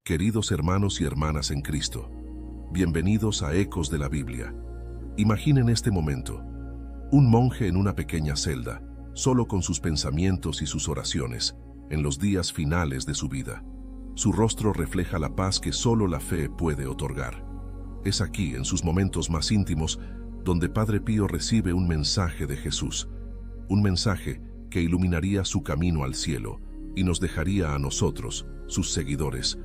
Queridos hermanos y hermanas en Cristo, bienvenidos a Ecos de la Biblia. Imaginen este momento. Un monje en una pequeña celda, solo con sus pensamientos y sus oraciones, en los días finales de su vida. Su rostro refleja la paz que solo la fe puede otorgar. Es aquí, en sus momentos más íntimos, donde Padre Pío recibe un mensaje de Jesús. Un mensaje que iluminaría su camino al cielo y nos dejaría a nosotros, sus seguidores,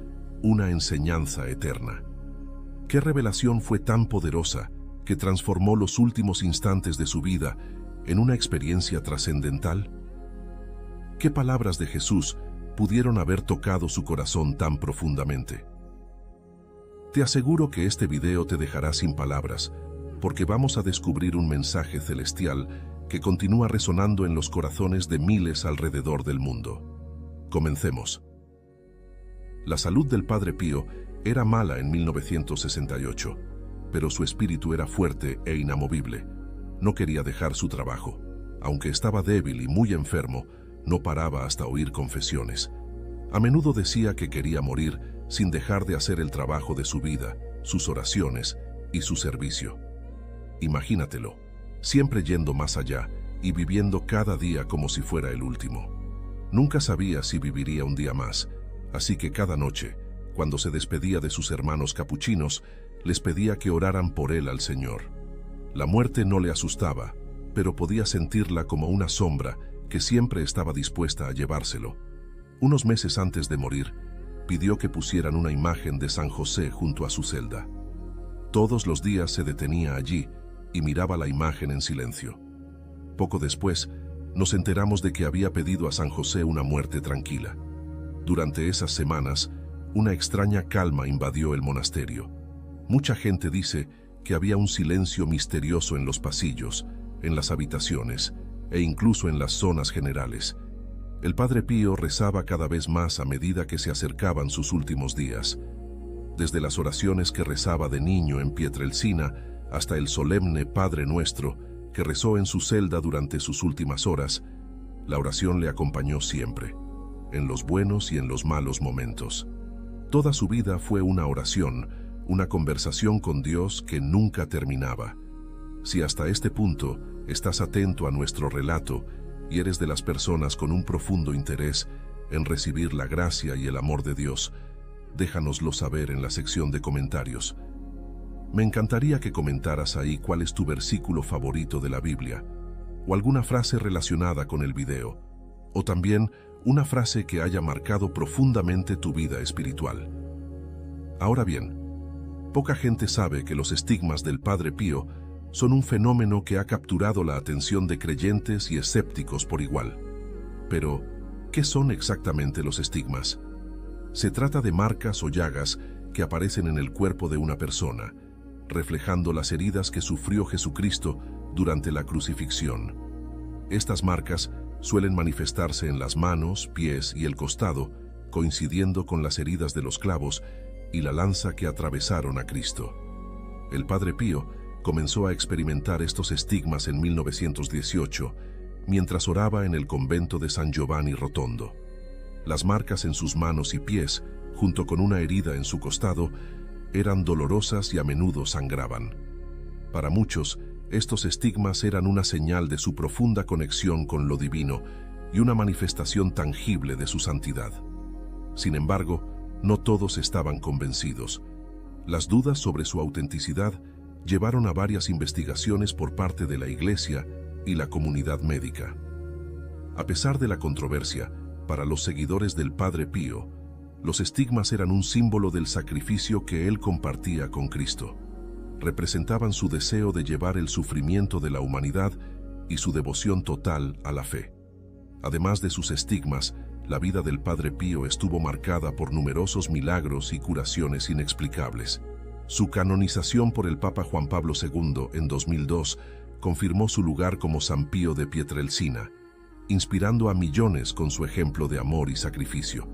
una enseñanza eterna. ¿Qué revelación fue tan poderosa que transformó los últimos instantes de su vida en una experiencia trascendental? ¿Qué palabras de Jesús pudieron haber tocado su corazón tan profundamente? Te aseguro que este video te dejará sin palabras, porque vamos a descubrir un mensaje celestial que continúa resonando en los corazones de miles alrededor del mundo. Comencemos. La salud del Padre Pío era mala en 1968, pero su espíritu era fuerte e inamovible. No quería dejar su trabajo. Aunque estaba débil y muy enfermo, no paraba hasta oír confesiones. A menudo decía que quería morir sin dejar de hacer el trabajo de su vida, sus oraciones y su servicio. Imagínatelo, siempre yendo más allá y viviendo cada día como si fuera el último. Nunca sabía si viviría un día más, así que cada noche, cuando se despedía de sus hermanos capuchinos, les pedía que oraran por él al Señor. La muerte no le asustaba, pero podía sentirla como una sombra que siempre estaba dispuesta a llevárselo. Unos meses antes de morir, pidió que pusieran una imagen de San José junto a su celda. Todos los días se detenía allí y miraba la imagen en silencio. Poco después, nos enteramos de que había pedido a San José una muerte tranquila. Durante esas semanas, una extraña calma invadió el monasterio. Mucha gente dice que había un silencio misterioso en los pasillos, en las habitaciones e incluso en las zonas generales. El Padre Pío rezaba cada vez más a medida que se acercaban sus últimos días. Desde las oraciones que rezaba de niño en Pietrelcina hasta el solemne Padre Nuestro que rezó en su celda durante sus últimas horas, la oración le acompañó siempre, en los buenos y en los malos momentos. Toda su vida fue una oración, una conversación con Dios que nunca terminaba. Si hasta este punto estás atento a nuestro relato y eres de las personas con un profundo interés en recibir la gracia y el amor de Dios, déjanoslo saber en la sección de comentarios. Me encantaría que comentaras ahí cuál es tu versículo favorito de la Biblia, o alguna frase relacionada con el video, o también una frase que haya marcado profundamente tu vida espiritual. Ahora bien, poca gente sabe que los estigmas del Padre Pío son un fenómeno que ha capturado la atención de creyentes y escépticos por igual. Pero, ¿qué son exactamente los estigmas? Se trata de marcas o llagas que aparecen en el cuerpo de una persona, reflejando las heridas que sufrió Jesucristo durante la crucifixión. Estas marcas suelen manifestarse en las manos, pies y el costado, coincidiendo con las heridas de los clavos y la lanza que atravesaron a Cristo. El Padre Pío comenzó a experimentar estos estigmas en 1918, mientras oraba en el convento de San Giovanni Rotondo. Las marcas en sus manos y pies, junto con una herida en su costado, eran dolorosas y a menudo sangraban. Para muchos, estos estigmas eran una señal de su profunda conexión con lo divino y una manifestación tangible de su santidad. Sin embargo, no todos estaban convencidos. Las dudas sobre su autenticidad llevaron a varias investigaciones por parte de la Iglesia y la comunidad médica. A pesar de la controversia, para los seguidores del Padre Pío, los estigmas eran un símbolo del sacrificio que él compartía con Cristo. Representaban su deseo de llevar el sufrimiento de la humanidad y su devoción total a la fe. Además de sus estigmas, la vida del Padre Pío estuvo marcada por numerosos milagros y curaciones inexplicables. Su canonización por el Papa Juan Pablo II en 2002 confirmó su lugar como San Pío de Pietrelcina, inspirando a millones con su ejemplo de amor y sacrificio.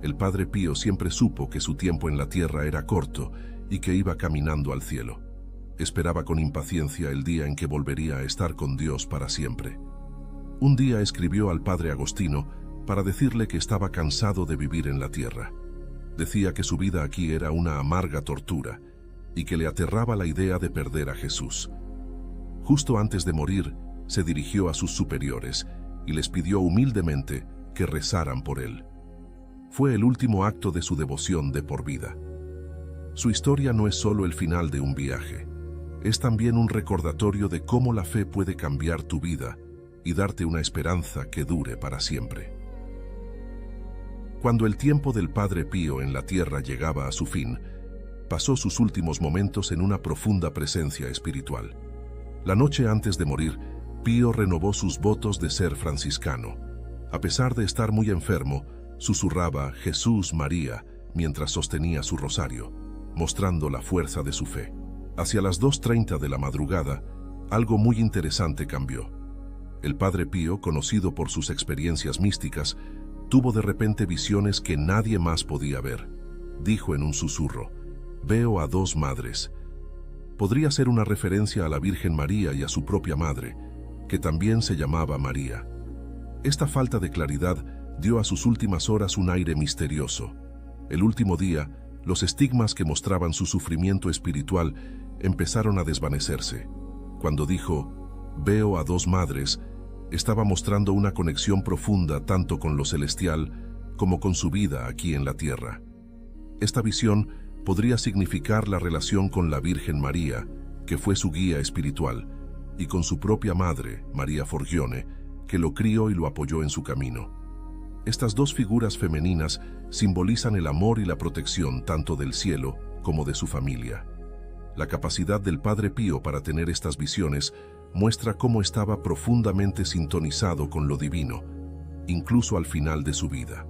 El Padre Pío siempre supo que su tiempo en la tierra era corto y que iba caminando al cielo. Esperaba con impaciencia el día en que volvería a estar con Dios para siempre. Un día escribió al Padre Agostino para decirle que estaba cansado de vivir en la tierra. Decía que su vida aquí era una amarga tortura y que le aterraba la idea de perder a Jesús. Justo antes de morir, se dirigió a sus superiores y les pidió humildemente que rezaran por él. Fue el último acto de su devoción de por vida. Su historia no es solo el final de un viaje, es también un recordatorio de cómo la fe puede cambiar tu vida y darte una esperanza que dure para siempre. Cuando el tiempo del Padre Pío en la tierra llegaba a su fin, pasó sus últimos momentos en una profunda presencia espiritual. La noche antes de morir, Pío renovó sus votos de ser franciscano. A pesar de estar muy enfermo, susurraba Jesús, María, mientras sostenía su rosario, mostrando la fuerza de su fe. Hacia las 2:30 de la madrugada, algo muy interesante cambió. El Padre Pío, conocido por sus experiencias místicas, tuvo de repente visiones que nadie más podía ver. Dijo en un susurro: «Veo a dos madres». Podría ser una referencia a la Virgen María y a su propia madre, que también se llamaba María. Esta falta de claridad dio a sus últimas horas un aire misterioso. El último día, los estigmas que mostraban su sufrimiento espiritual empezaron a desvanecerse. Cuando dijo, «Veo a dos madres», estaba mostrando una conexión profunda tanto con lo celestial como con su vida aquí en la tierra. Esta visión podría significar la relación con la Virgen María, que fue su guía espiritual, y con su propia madre, María Forgione, que lo crió y lo apoyó en su camino. Estas dos figuras femeninas simbolizan el amor y la protección tanto del cielo como de su familia. La capacidad del Padre Pío para tener estas visiones muestra cómo estaba profundamente sintonizado con lo divino, incluso al final de su vida.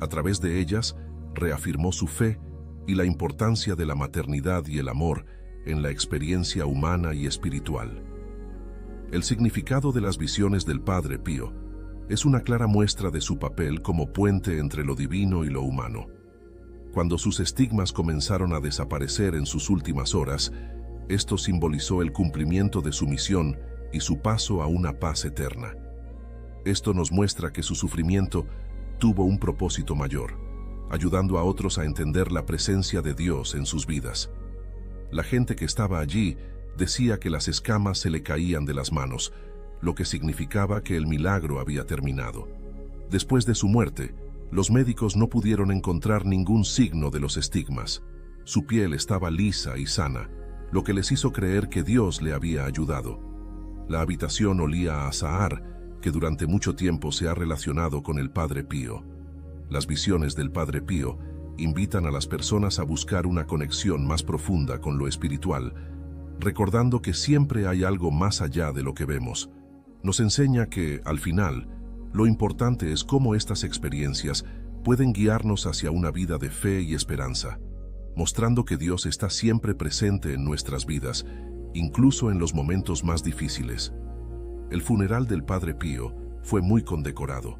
A través de ellas, reafirmó su fe y la importancia de la maternidad y el amor en la experiencia humana y espiritual. El significado de las visiones del Padre Pío es una clara muestra de su papel como puente entre lo divino y lo humano. Cuando sus estigmas comenzaron a desaparecer en sus últimas horas, esto simbolizó el cumplimiento de su misión y su paso a una paz eterna. Esto nos muestra que su sufrimiento tuvo un propósito mayor, ayudando a otros a entender la presencia de Dios en sus vidas. La gente que estaba allí decía que las escamas se le caían de las manos, lo que significaba que el milagro había terminado. Después de su muerte, los médicos no pudieron encontrar ningún signo de los estigmas. Su piel estaba lisa y sana, lo que les hizo creer que Dios le había ayudado. La habitación olía a azahar, que durante mucho tiempo se ha relacionado con el Padre Pío. Las visiones del Padre Pío invitan a las personas a buscar una conexión más profunda con lo espiritual, recordando que siempre hay algo más allá de lo que vemos. Nos enseña que, al final, lo importante es cómo estas experiencias pueden guiarnos hacia una vida de fe y esperanza, mostrando que Dios está siempre presente en nuestras vidas, incluso en los momentos más difíciles. El funeral del Padre Pío fue muy condecorado,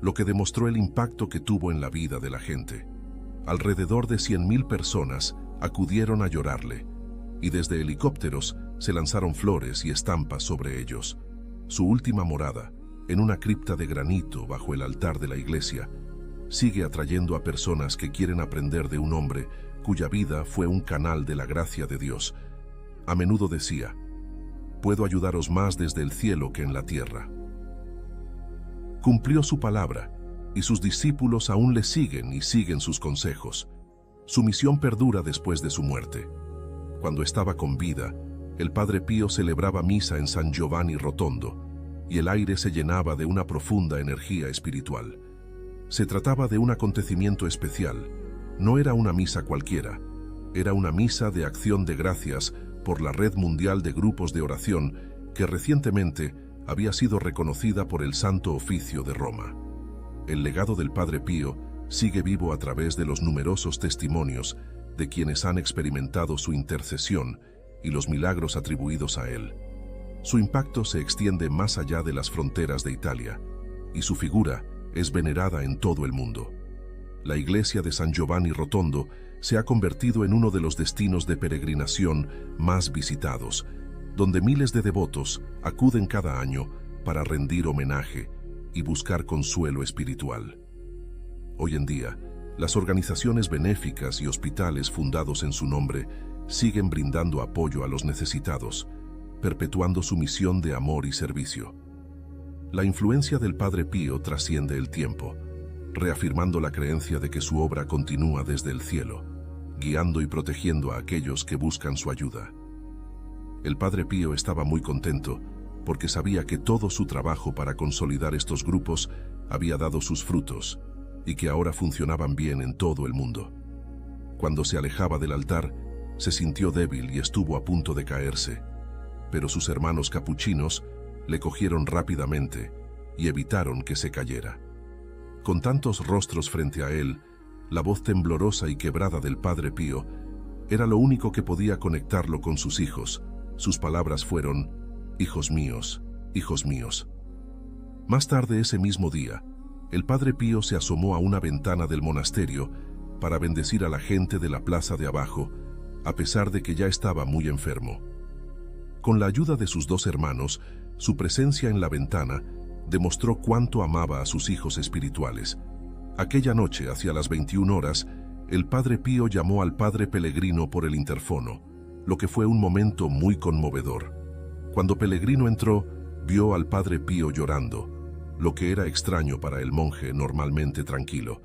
lo que demostró el impacto que tuvo en la vida de la gente. Alrededor de 100.000 personas acudieron a llorarle, y desde helicópteros se lanzaron flores y estampas sobre ellos. Su última morada, en una cripta de granito bajo el altar de la iglesia, sigue atrayendo a personas que quieren aprender de un hombre cuya vida fue un canal de la gracia de Dios. A menudo decía, «Puedo ayudaros más desde el cielo que en la tierra». Cumplió su palabra, y sus discípulos aún le siguen y siguen sus consejos. Su misión perdura después de su muerte. Cuando estaba con vida, el Padre Pío celebraba misa en San Giovanni Rotondo, y el aire se llenaba de una profunda energía espiritual. Se trataba de un acontecimiento especial. No era una misa cualquiera, era una misa de acción de gracias por la Red Mundial de Grupos de Oración que recientemente había sido reconocida por el Santo Oficio de Roma. El legado del Padre Pío sigue vivo a través de los numerosos testimonios de quienes han experimentado su intercesión y los milagros atribuidos a él. Su impacto se extiende más allá de las fronteras de Italia, y su figura es venerada en todo el mundo. La iglesia de San Giovanni Rotondo se ha convertido en uno de los destinos de peregrinación más visitados, donde miles de devotos acuden cada año para rendir homenaje y buscar consuelo espiritual. Hoy en día, Las organizaciones benéficas y hospitales fundados en su nombre siguen brindando apoyo a los necesitados, perpetuando su misión de amor y servicio. La influencia del Padre Pío trasciende el tiempo, reafirmando la creencia de que su obra continúa desde el cielo, guiando y protegiendo a aquellos que buscan su ayuda. El Padre Pío estaba muy contento porque sabía que todo su trabajo para consolidar estos grupos había dado sus frutos y que ahora funcionaban bien en todo el mundo. Cuando se alejaba del altar, se sintió débil y estuvo a punto de caerse, pero sus hermanos capuchinos le cogieron rápidamente y evitaron que se cayera. Con tantos rostros frente a él, la voz temblorosa y quebrada del Padre Pío era lo único que podía conectarlo con sus hijos. Sus palabras fueron: hijos míos, hijos míos. Más tarde ese mismo día, el Padre Pío se asomó a una ventana del monasterio para bendecir a la gente de la plaza de abajo, a pesar de que ya estaba muy enfermo. Con la ayuda de sus dos hermanos, su presencia en la ventana demostró cuánto amaba a sus hijos espirituales. Aquella noche, hacia las 21 horas, el Padre Pío llamó al Padre Pellegrino por el interfono, lo que fue un momento muy conmovedor. Cuando Pellegrino entró, vio al Padre Pío llorando, lo que era extraño para el monje normalmente tranquilo.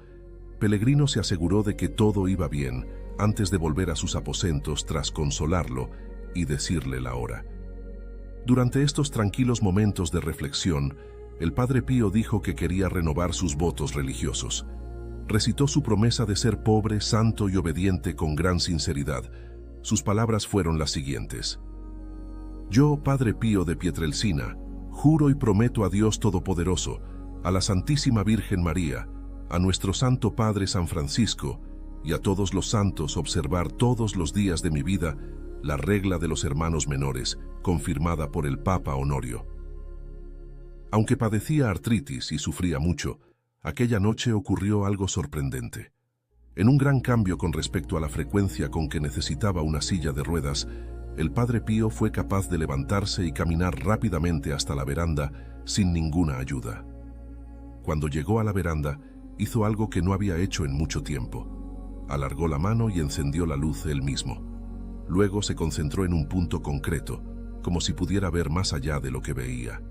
Pellegrino se aseguró de que todo iba bien antes de volver a sus aposentos tras consolarlo y decirle la hora. Durante estos tranquilos momentos de reflexión, el Padre Pío dijo que quería renovar sus votos religiosos. Recitó su promesa de ser pobre, santo y obediente con gran sinceridad. Sus palabras fueron las siguientes: yo, Padre Pío de Pietrelcina, juro y prometo a Dios Todopoderoso, a la Santísima Virgen María, a nuestro Santo Padre San Francisco y a todos los santos observar todos los días de mi vida la regla de los hermanos menores, confirmada por el Papa Honorio. Aunque padecía artritis y sufría mucho, aquella noche ocurrió algo sorprendente. En un gran cambio con respecto a la frecuencia con que necesitaba una silla de ruedas, el Padre Pío fue capaz de levantarse y caminar rápidamente hasta la veranda sin ninguna ayuda. Cuando llegó a la veranda, hizo algo que no había hecho en mucho tiempo. Alargó la mano y encendió la luz él mismo. Luego se concentró en un punto concreto, como si pudiera ver más allá de lo que veía.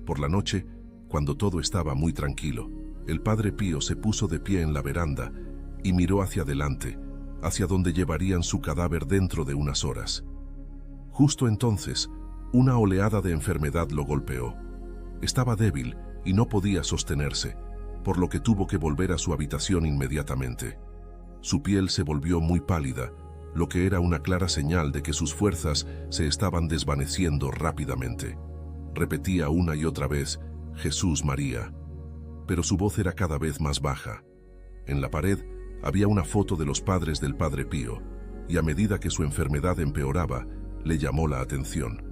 Por la noche, cuando todo estaba muy tranquilo, el Padre Pío se puso de pie en la veranda y miró hacia adelante, hacia donde llevarían su cadáver dentro de unas horas. Justo entonces, una oleada de enfermedad lo golpeó. Estaba débil y no podía sostenerse, por lo que tuvo que volver a su habitación inmediatamente. Su piel se volvió muy pálida, lo que era una clara señal de que sus fuerzas se estaban desvaneciendo rápidamente. Repetía una y otra vez: Jesús, María. Pero su voz era cada vez más baja. En la pared había una foto de los padres del Padre Pío, y a medida que su enfermedad empeoraba, le llamó la atención.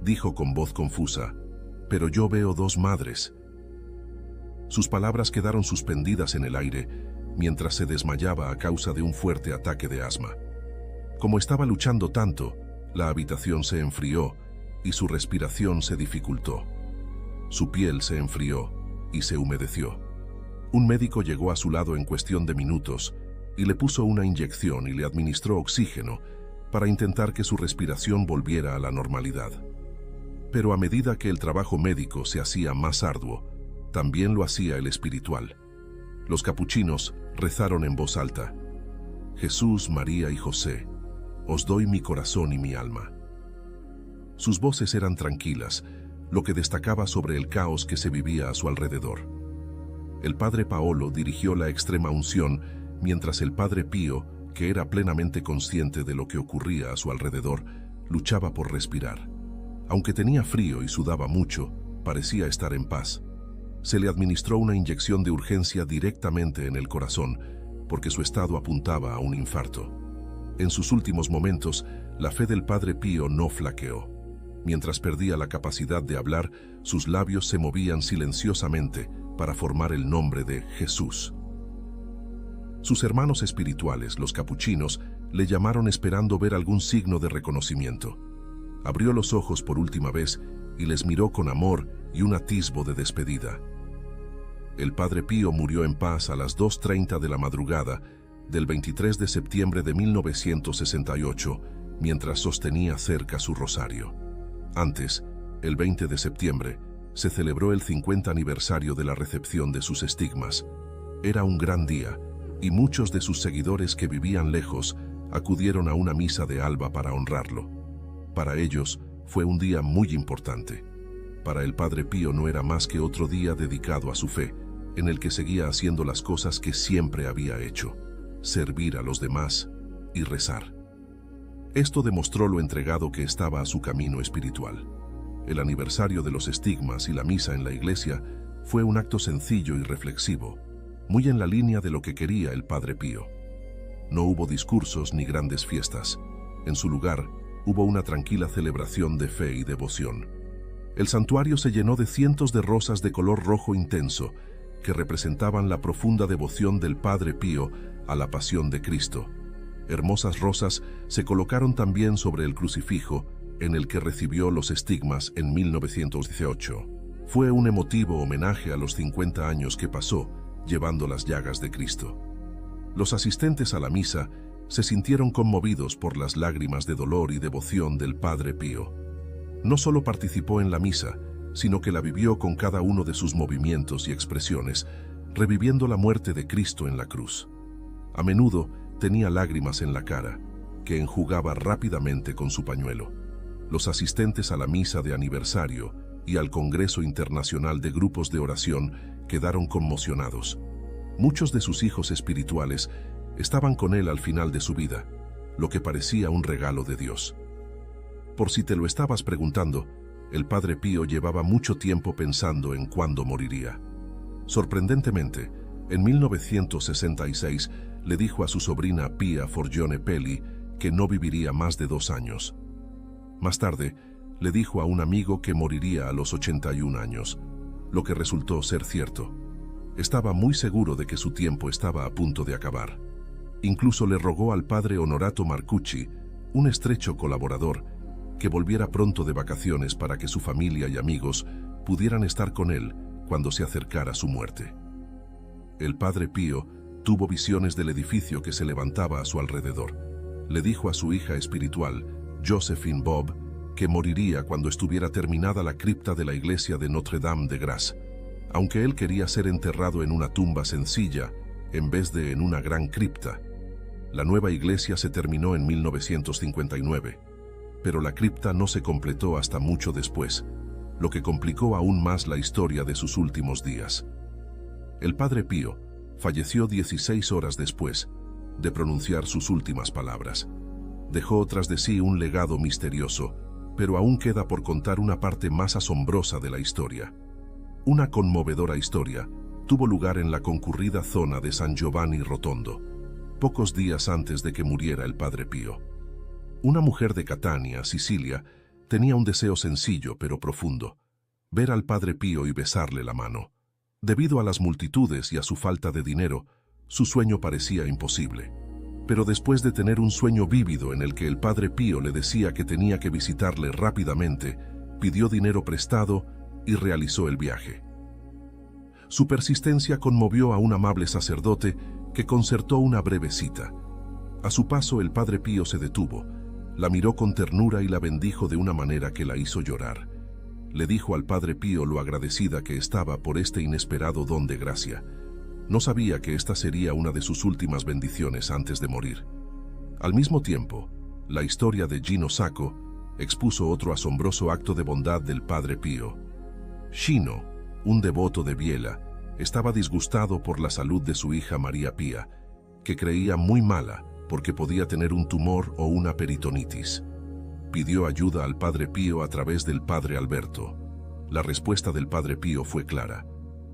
Dijo con voz confusa: pero yo veo dos madres. Sus palabras quedaron suspendidas en el aire mientras se desmayaba a causa de un fuerte ataque de asma. Como estaba luchando tanto, la habitación se enfrió y su respiración se dificultó. Su piel se enfrió y se humedeció. Un médico llegó a su lado en cuestión de minutos y le puso una inyección y le administró oxígeno para intentar que su respiración volviera a la normalidad. Pero a medida que el trabajo médico se hacía más arduo, también lo hacía el espiritual. Los capuchinos rezaron en voz alta: Jesús, María y José, os doy mi corazón y mi alma. Sus voces eran tranquilas, lo que destacaba sobre el caos que se vivía a su alrededor. El Padre Paolo dirigió la extrema unción, mientras el Padre Pío, que era plenamente consciente de lo que ocurría a su alrededor, luchaba por respirar. Aunque tenía frío y sudaba mucho, parecía estar en paz. Se le administró una inyección de urgencia directamente en el corazón, porque su estado apuntaba a un infarto. En sus últimos momentos, la fe del Padre Pío no flaqueó. Mientras perdía la capacidad de hablar, sus labios se movían silenciosamente para formar el nombre de Jesús. Sus hermanos espirituales, los capuchinos, le llamaron esperando ver algún signo de reconocimiento. Abrió los ojos por última vez y les miró con amor y un atisbo de despedida. El Padre Pío murió en paz a las 2:30 de la madrugada del 23 de septiembre de 1968, mientras sostenía cerca su rosario. Antes, el 20 de septiembre, se celebró el 50 aniversario de la recepción de sus estigmas. Era un gran día, y muchos de sus seguidores que vivían lejos acudieron a una misa de alba para honrarlo. Para ellos, fue un día muy importante. Para el Padre Pío no era más que otro día dedicado a su fe, en el que seguía haciendo las cosas que siempre había hecho: servir a los demás y rezar. Esto demostró lo entregado que estaba a su camino espiritual. El aniversario de los estigmas y la misa en la iglesia fue un acto sencillo y reflexivo, muy en la línea de lo que quería el Padre Pío. No hubo discursos ni grandes fiestas. En su lugar, hubo una tranquila celebración de fe y devoción. El santuario se llenó de cientos de rosas de color rojo intenso, que representaban la profunda devoción del Padre Pío a la pasión de Cristo. Hermosas rosas se colocaron también sobre el crucifijo en el que recibió los estigmas en 1918. Fue un emotivo homenaje a los 50 años que pasó llevando las llagas de Cristo. Los asistentes a la misa se sintieron conmovidos por las lágrimas de dolor y devoción del Padre Pío. No solo participó en la misa, sino que la vivió con cada uno de sus movimientos y expresiones, reviviendo la muerte de Cristo en la cruz. A menudo tenía lágrimas en la cara, que enjugaba rápidamente con su pañuelo. Los asistentes a la misa de aniversario y al Congreso Internacional de Grupos de Oración quedaron conmocionados. Muchos de sus hijos espirituales estaban con él al final de su vida, lo que parecía un regalo de Dios. Por si te lo estabas preguntando, el Padre Pío llevaba mucho tiempo pensando en cuándo moriría. Sorprendentemente, en 1966 le dijo a su sobrina Pia Forgione Peli que no viviría más de 2 años. Más tarde, le dijo a un amigo que moriría a los 81 años, lo que resultó ser cierto. Estaba muy seguro de que su tiempo estaba a punto de acabar. Incluso le rogó al padre Onorato Marcucci, un estrecho colaborador, que volviera pronto de vacaciones para que su familia y amigos pudieran estar con él cuando se acercara su muerte. El Padre Pío tuvo visiones del edificio que se levantaba a su alrededor. Le dijo a su hija espiritual, Josephine Bob, que moriría cuando estuviera terminada la cripta de la iglesia de Notre-Dame de Grâce, aunque él quería ser enterrado en una tumba sencilla en vez de en una gran cripta. La nueva iglesia se terminó en 1959, pero la cripta no se completó hasta mucho después, lo que complicó aún más la historia de sus últimos días. El Padre Pío falleció 16 horas después de pronunciar sus últimas palabras. Dejó tras de sí un legado misterioso, pero aún queda por contar una parte más asombrosa de la historia. Una conmovedora historia tuvo lugar en la concurrida zona de San Giovanni Rotondo, pocos días antes de que muriera el Padre Pío. Una mujer de Catania, Sicilia, tenía un deseo sencillo pero profundo: ver al Padre Pío y besarle la mano. Debido a las multitudes y a su falta de dinero, su sueño parecía imposible. Pero después de tener un sueño vívido en el que el Padre Pío le decía que tenía que visitarle rápidamente, pidió dinero prestado y realizó el viaje. Su persistencia conmovió a un amable sacerdote que concertó una breve cita. A su paso, el Padre Pío se detuvo, la miró con ternura y la bendijo de una manera que la hizo llorar. Le dijo al Padre Pío lo agradecida que estaba por este inesperado don de gracia. No sabía que esta sería una de sus últimas bendiciones antes de morir. Al mismo tiempo, la historia de Gino Sacco expuso otro asombroso acto de bondad del Padre Pío. Gino, un devoto de Biella, estaba disgustado por la salud de su hija María Pía, que creía muy mala porque podía tener un tumor o una peritonitis. Pidió ayuda al Padre Pío a través del Padre Alberto. La respuesta del Padre Pío fue clara: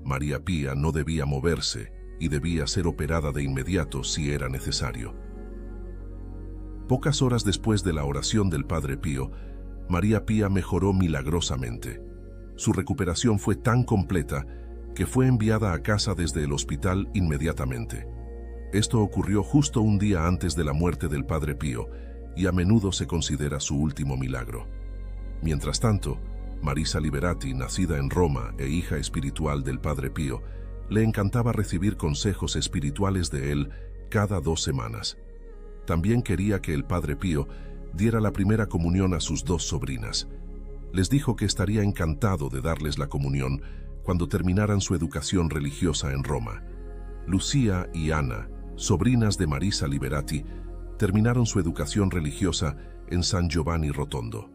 María Pía no debía moverse y debía ser operada de inmediato si era necesario. Pocas horas después de la oración del Padre Pío, María Pía mejoró milagrosamente. Su recuperación fue tan completa que fue enviada a casa desde el hospital inmediatamente. Esto ocurrió justo un día antes de la muerte del Padre Pío y a menudo se considera su último milagro. Mientras tanto, Marisa Liberati, nacida en Roma e hija espiritual del Padre Pío, Le encantaba recibir consejos espirituales de él cada 2 semanas. También quería que el Padre Pío diera la primera comunión a sus 2 sobrinas. Les dijo que estaría encantado de darles la comunión cuando terminaran su educación religiosa en Roma. Lucía y Ana, sobrinas de Marisa Liberati, terminaron su educación religiosa en San Giovanni Rotondo.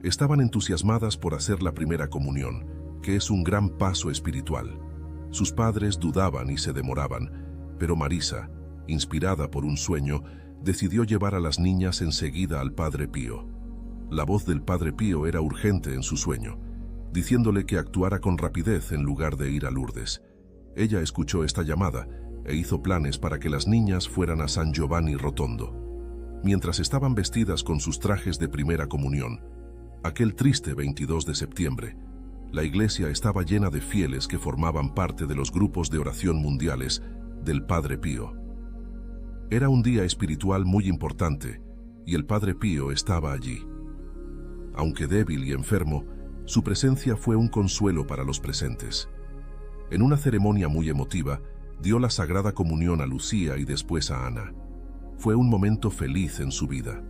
Estaban entusiasmadas por hacer la primera comunión, que es un gran paso espiritual. Sus padres dudaban y se demoraban, pero Marisa, inspirada por un sueño, decidió llevar a las niñas enseguida al Padre Pío. La voz del Padre Pío era urgente en su sueño, diciéndole que actuara con rapidez en lugar de ir a Lourdes. Ella escuchó esta llamada e hizo planes para que las niñas fueran a San Giovanni Rotondo. Mientras estaban vestidas con sus trajes de primera comunión, aquel triste 22 de septiembre, la iglesia estaba llena de fieles que formaban parte de los grupos de oración mundiales del Padre Pío. Era un día espiritual muy importante y el Padre Pío estaba allí. Aunque débil y enfermo, su presencia fue un consuelo para los presentes. En una ceremonia muy emotiva, dio la Sagrada Comunión a Lucía y después a Ana. Fue un momento feliz en su vida.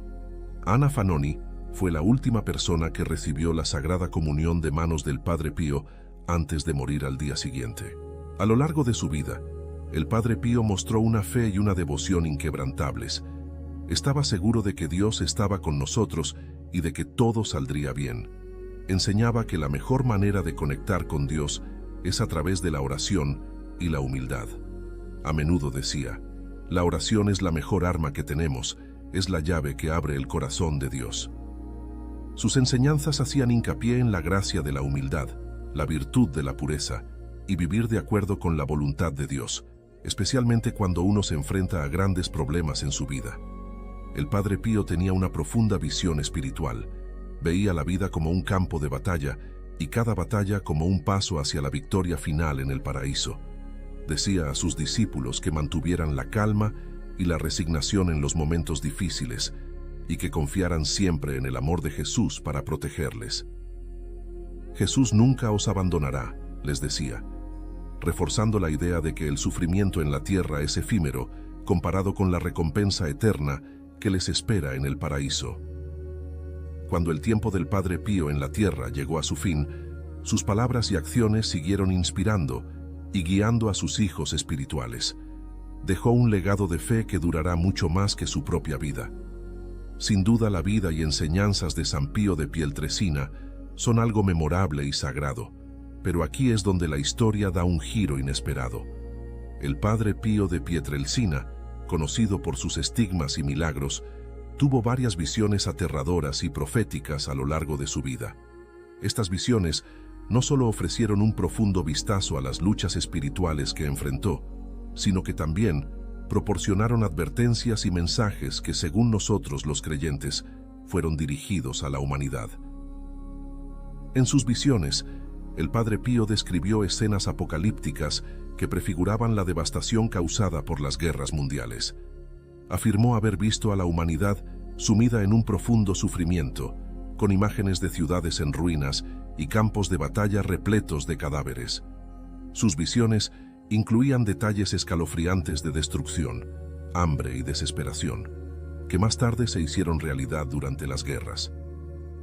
Ana Fanoni fue la última persona que recibió la Sagrada Comunión de manos del Padre Pío antes de morir al día siguiente. A lo largo de su vida, el Padre Pío mostró una fe y una devoción inquebrantables. Estaba seguro de que Dios estaba con nosotros y de que todo saldría bien. Enseñaba que la mejor manera de conectar con Dios es a través de la oración y la humildad. A menudo decía, la oración es la mejor arma que tenemos, es la llave que abre el corazón de Dios. Sus enseñanzas hacían hincapié en la gracia de la humildad, la virtud de la pureza y vivir de acuerdo con la voluntad de Dios, especialmente cuando uno se enfrenta a grandes problemas en su vida. El Padre Pío tenía una profunda visión espiritual. Veía la vida como un campo de batalla y cada batalla como un paso hacia la victoria final en el paraíso. Decía a sus discípulos que mantuvieran la calma y la resignación en los momentos difíciles y que confiaran siempre en el amor de Jesús para protegerles. Jesús nunca os abandonará, les decía, reforzando la idea de que el sufrimiento en la tierra es efímero comparado con la recompensa eterna que les espera en el paraíso. Cuando el tiempo del Padre Pío en la tierra llegó a su fin, sus palabras y acciones siguieron inspirando y guiando a sus hijos espirituales. Dejó un legado de fe que durará mucho más que su propia vida. Sin duda, la vida y enseñanzas de San Pío de Pietrelcina son algo memorable y sagrado, pero aquí es donde la historia da un giro inesperado. El Padre Pío de Pietrelcina, conocido por sus estigmas y milagros, tuvo varias visiones aterradoras y proféticas a lo largo de su vida. Estas visiones no solo ofrecieron un profundo vistazo a las luchas espirituales que enfrentó, sino que también proporcionaron advertencias y mensajes que, según nosotros los creyentes, fueron dirigidos a la humanidad. En sus visiones, el Padre Pío describió escenas apocalípticas que prefiguraban la devastación causada por las guerras mundiales. Afirmó haber visto a la humanidad sumida en un profundo sufrimiento, con imágenes de ciudades en ruinas y campos de batalla repletos de cadáveres. Sus visiones incluían detalles escalofriantes de destrucción, hambre y desesperación, que más tarde se hicieron realidad durante las guerras.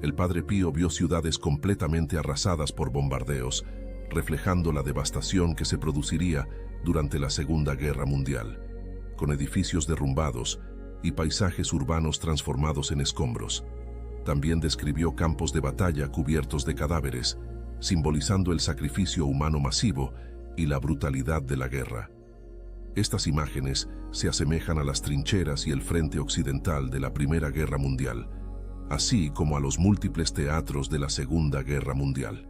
El Padre Pío vio ciudades completamente arrasadas por bombardeos, reflejando la devastación que se produciría durante la Segunda Guerra Mundial, con edificios derrumbados y paisajes urbanos transformados en escombros. También describió campos de batalla cubiertos de cadáveres, simbolizando el sacrificio humano masivo y la brutalidad de la guerra. Estas imágenes se asemejan a las trincheras y el frente occidental de la Primera Guerra Mundial, así como a los múltiples teatros de la Segunda Guerra Mundial.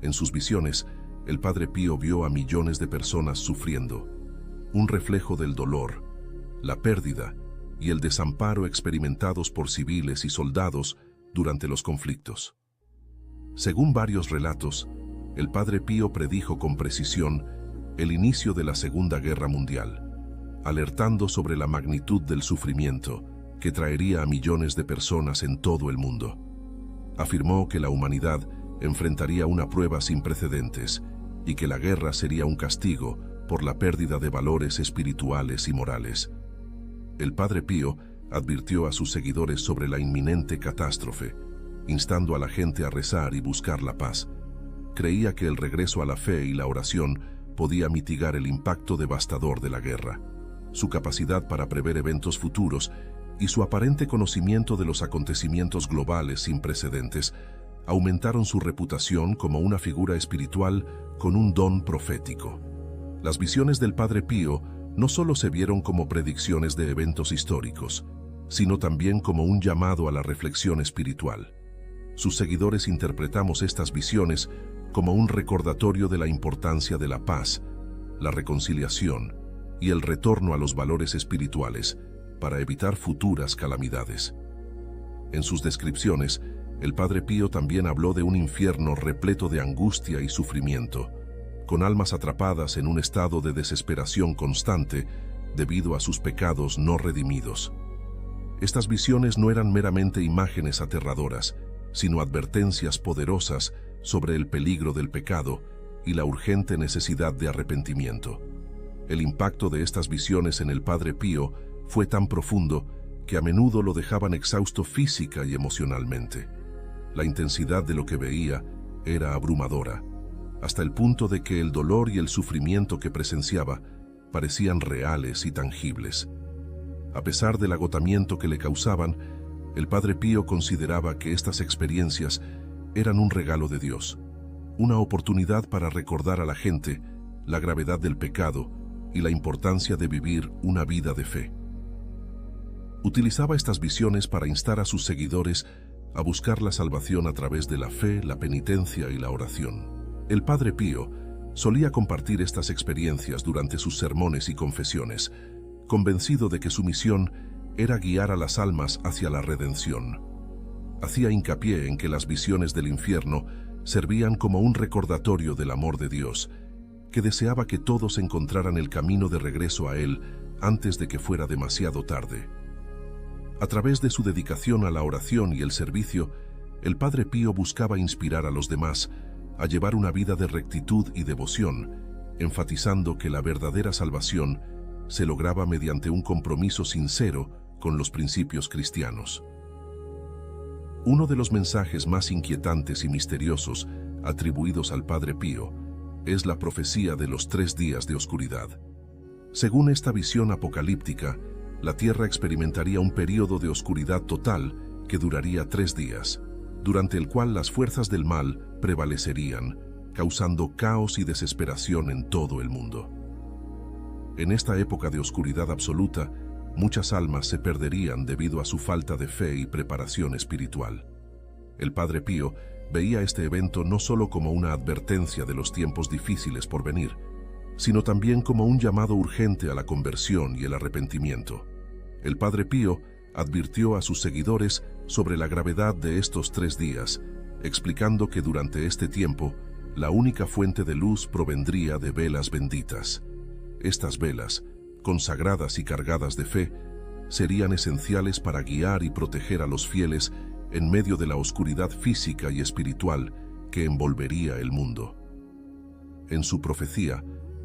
En sus visiones, el Padre Pío vio a millones de personas sufriendo, un reflejo del dolor, la pérdida y el desamparo experimentados por civiles y soldados durante los conflictos. Según varios relatos, el Padre Pío predijo con precisión el inicio de la Segunda Guerra Mundial, alertando sobre la magnitud del sufrimiento que traería a millones de personas en todo el mundo. Afirmó que la humanidad enfrentaría una prueba sin precedentes y que la guerra sería un castigo por la pérdida de valores espirituales y morales. El Padre Pío advirtió a sus seguidores sobre la inminente catástrofe, instando a la gente a rezar y buscar la paz. Creía que el regreso a la fe y la oración podía mitigar el impacto devastador de la guerra. Su capacidad para prever eventos futuros y su aparente conocimiento de los acontecimientos globales sin precedentes aumentaron su reputación como una figura espiritual con un don profético. Las visiones del Padre Pío no solo se vieron como predicciones de eventos históricos, sino también como un llamado a la reflexión espiritual. Sus seguidores interpretamos estas visiones como un recordatorio de la importancia de la paz, la reconciliación y el retorno a los valores espirituales para evitar futuras calamidades. En sus descripciones, el Padre Pío también habló de un infierno repleto de angustia y sufrimiento, con almas atrapadas en un estado de desesperación constante debido a sus pecados no redimidos. Estas visiones no eran meramente imágenes aterradoras, sino advertencias poderosas sobre el peligro del pecado y la urgente necesidad de arrepentimiento. El impacto de estas visiones en el Padre Pío fue tan profundo que a menudo lo dejaban exhausto física y emocionalmente. La intensidad de lo que veía era abrumadora, hasta el punto de que el dolor y el sufrimiento que presenciaba parecían reales y tangibles. A pesar del agotamiento que le causaban, el Padre Pío consideraba que estas experiencias eran un regalo de Dios, una oportunidad para recordar a la gente la gravedad del pecado y la importancia de vivir una vida de fe. Utilizaba estas visiones para instar a sus seguidores a buscar la salvación a través de la fe, la penitencia y la oración. El Padre Pío solía compartir estas experiencias durante sus sermones y confesiones, convencido de que su misión era guiar a las almas hacia la redención. Hacía hincapié en que las visiones del infierno servían como un recordatorio del amor de Dios, que deseaba que todos encontraran el camino de regreso a Él antes de que fuera demasiado tarde. A través de su dedicación a la oración y el servicio, el Padre Pío buscaba inspirar a los demás a llevar una vida de rectitud y devoción, enfatizando que la verdadera salvación se lograba mediante un compromiso sincero con los principios cristianos. Uno de los mensajes más inquietantes y misteriosos atribuidos al Padre Pío es la profecía de los 3 días de oscuridad. Según esta visión apocalíptica, la Tierra experimentaría un período de oscuridad total que duraría 3 días, durante el cual las fuerzas del mal prevalecerían, causando caos y desesperación en todo el mundo. En esta época de oscuridad absoluta, muchas almas se perderían debido a su falta de fe y preparación espiritual. El Padre Pío veía este evento no solo como una advertencia de los tiempos difíciles por venir, sino también como un llamado urgente a la conversión y el arrepentimiento. El Padre Pío advirtió a sus seguidores sobre la gravedad de estos 3 días, explicando que durante este tiempo, la única fuente de luz provendría de velas benditas. Estas velas, consagradas y cargadas de fe, serían esenciales para guiar y proteger a los fieles en medio de la oscuridad física y espiritual que envolvería el mundo. En su profecía,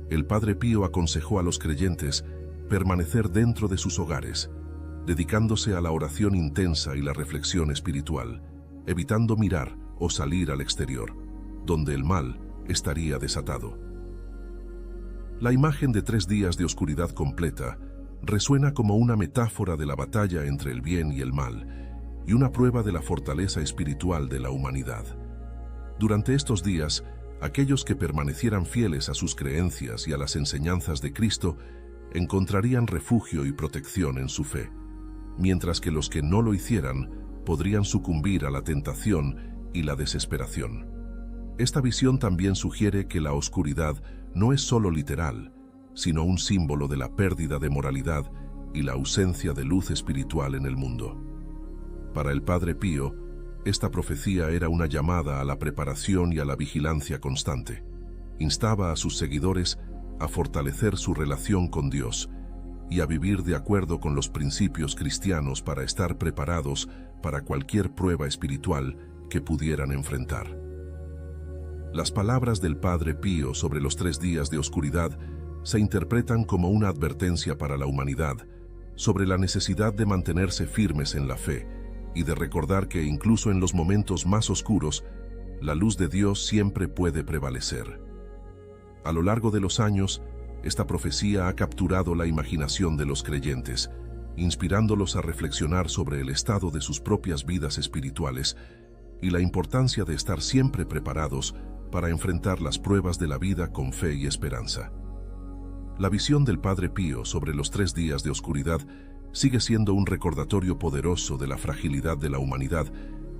el Padre Pío aconsejó a los creyentes permanecer dentro de sus hogares, dedicándose a la oración intensa y la reflexión espiritual, evitando mirar o salir al exterior, donde el mal estaría desatado. La imagen de 3 días de oscuridad completa resuena como una metáfora de la batalla entre el bien y el mal, y una prueba de la fortaleza espiritual de la humanidad. Durante estos días, aquellos que permanecieran fieles a sus creencias y a las enseñanzas de Cristo encontrarían refugio y protección en su fe, mientras que los que no lo hicieran podrían sucumbir a la tentación y la desesperación. Esta visión también sugiere que la oscuridad no es solo literal, sino un símbolo de la pérdida de moralidad y la ausencia de luz espiritual en el mundo. Para el Padre Pío, esta profecía era una llamada a la preparación y a la vigilancia constante. Instaba a sus seguidores a fortalecer su relación con Dios y a vivir de acuerdo con los principios cristianos para estar preparados para cualquier prueba espiritual que pudieran enfrentar. Las palabras del Padre Pío sobre los 3 días de oscuridad se interpretan como una advertencia para la humanidad sobre la necesidad de mantenerse firmes en la fe y de recordar que incluso en los momentos más oscuros, la luz de Dios siempre puede prevalecer. A lo largo de los años, esta profecía ha capturado la imaginación de los creyentes, inspirándolos a reflexionar sobre el estado de sus propias vidas espirituales y la importancia de estar siempre preparados para enfrentar las pruebas de la vida con fe y esperanza. La visión del Padre Pío sobre los 3 días de oscuridad sigue siendo un recordatorio poderoso de la fragilidad de la humanidad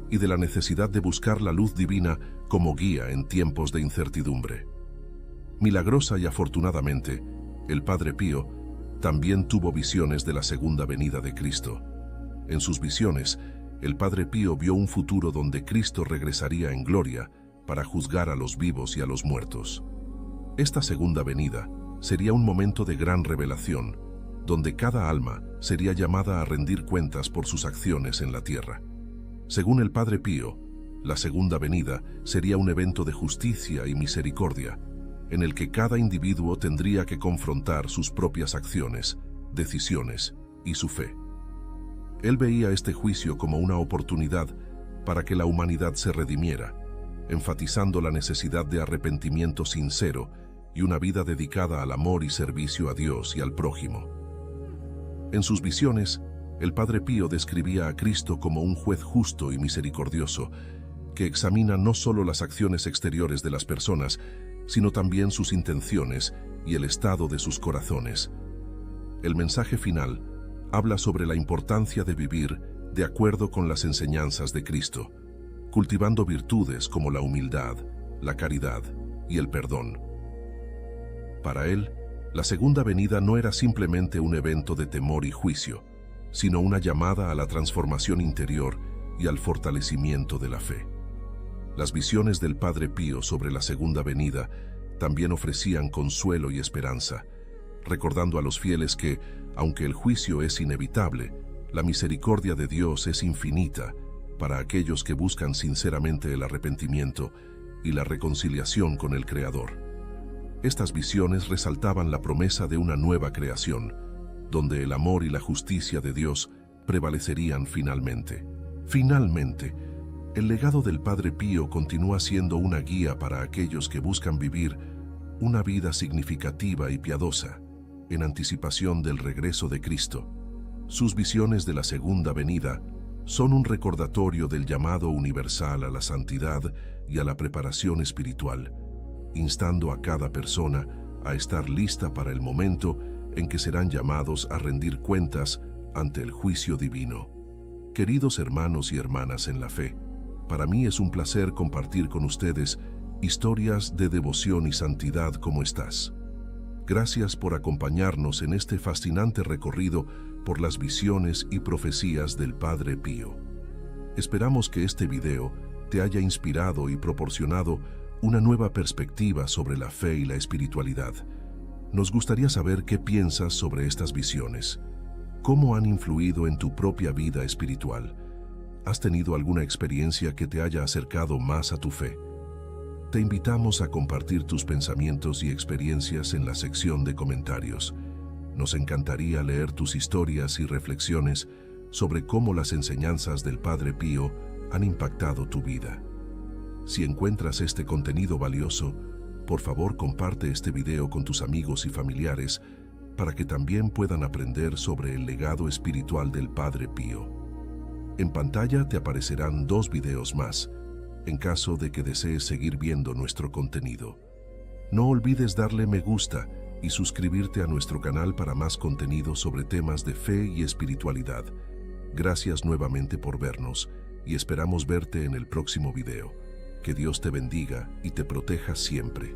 y de la necesidad de buscar la luz divina como guía en tiempos de incertidumbre. Milagrosa y afortunadamente, el Padre Pío también tuvo visiones de la segunda venida de Cristo. En sus visiones, el Padre Pío vio un futuro donde Cristo regresaría en gloria para juzgar a los vivos y a los muertos. Esta segunda venida sería un momento de gran revelación, donde cada alma sería llamada a rendir cuentas por sus acciones en la tierra. Según el Padre Pío, la segunda venida sería un evento de justicia y misericordia, en el que cada individuo tendría que confrontar sus propias acciones, decisiones y su fe. Él veía este juicio como una oportunidad para que la humanidad se redimiera, enfatizando la necesidad de arrepentimiento sincero y una vida dedicada al amor y servicio a Dios y al prójimo. En sus visiones, el Padre Pío describía a Cristo como un juez justo y misericordioso, que examina no solo las acciones exteriores de las personas, sino también sus intenciones y el estado de sus corazones. El mensaje final habla sobre la importancia de vivir de acuerdo con las enseñanzas de Cristo, cultivando virtudes como la humildad, la caridad y el perdón. Para él, la segunda venida no era simplemente un evento de temor y juicio, sino una llamada a la transformación interior y al fortalecimiento de la fe. Las visiones del Padre Pío sobre la segunda venida también ofrecían consuelo y esperanza, recordando a los fieles que, aunque el juicio es inevitable, la misericordia de Dios es infinita para aquellos que buscan sinceramente el arrepentimiento y la reconciliación con el Creador. Estas visiones resaltaban la promesa de una nueva creación, donde el amor y la justicia de Dios prevalecerían finalmente. Finalmente, el legado del Padre Pío continúa siendo una guía para aquellos que buscan vivir una vida significativa y piadosa, en anticipación del regreso de Cristo. Sus visiones de la segunda venida son un recordatorio del llamado universal a la santidad y a la preparación espiritual, instando a cada persona a estar lista para el momento en que serán llamados a rendir cuentas ante el juicio divino. Queridos hermanos y hermanas en la fe, para mí es un placer compartir con ustedes historias de devoción y santidad como estas. Gracias por acompañarnos en este fascinante recorrido por las visiones y profecías del Padre Pío. Esperamos que este video te haya inspirado y proporcionado una nueva perspectiva sobre la fe y la espiritualidad. Nos gustaría saber qué piensas sobre estas visiones. ¿Cómo han influido en tu propia vida espiritual? ¿Has tenido alguna experiencia que te haya acercado más a tu fe? Te invitamos a compartir tus pensamientos y experiencias en la sección de comentarios. Nos encantaría leer tus historias y reflexiones sobre cómo las enseñanzas del Padre Pío han impactado tu vida. Si encuentras este contenido valioso, por favor comparte este video con tus amigos y familiares para que también puedan aprender sobre el legado espiritual del Padre Pío. En pantalla te aparecerán 2 videos más, en caso de que desees seguir viendo nuestro contenido. No olvides darle me gusta y suscribirte a nuestro canal para más contenido sobre temas de fe y espiritualidad. Gracias nuevamente por vernos y esperamos verte en el próximo video. Que Dios te bendiga y te proteja siempre.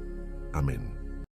Amén.